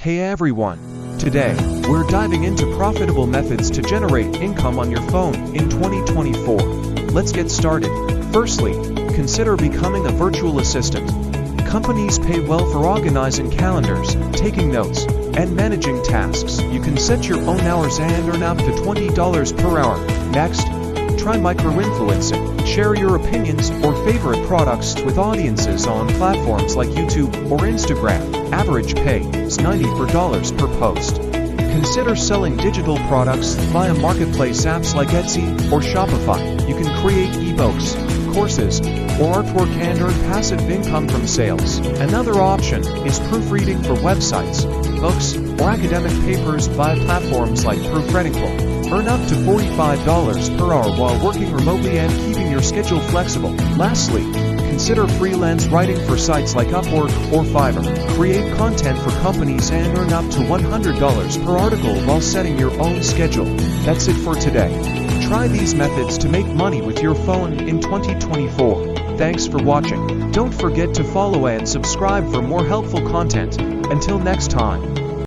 Hey everyone! Today, we're diving into profitable methods to generate income on your phone in 2024. Let's get started. Firstly, consider becoming a virtual assistant. Companies pay well for organizing calendars, taking notes, and managing tasks. You can set your own hours and earn up to $20 per hour. Next, try micro-influencing. Share your opinions or favorite products with audiences on platforms like YouTube or Instagram. Average pay is $90 per post. Consider selling digital products via marketplace apps like Etsy or Shopify. You can create ebooks, courses, or artwork and earn passive income from sales. Another option is proofreading for websites, books, or academic papers via platforms like Proofreading. Earn up to $45 per hour while working remotely and keeping your schedule flexible. Lastly, consider freelance writing for sites like Upwork or Fiverr. Create content for companies and earn up to $100 per article while setting your own schedule. That's it for today. Try these methods to make money with your phone in 2024. Thanks for watching. Don't forget to follow and subscribe for more helpful content. Until next time.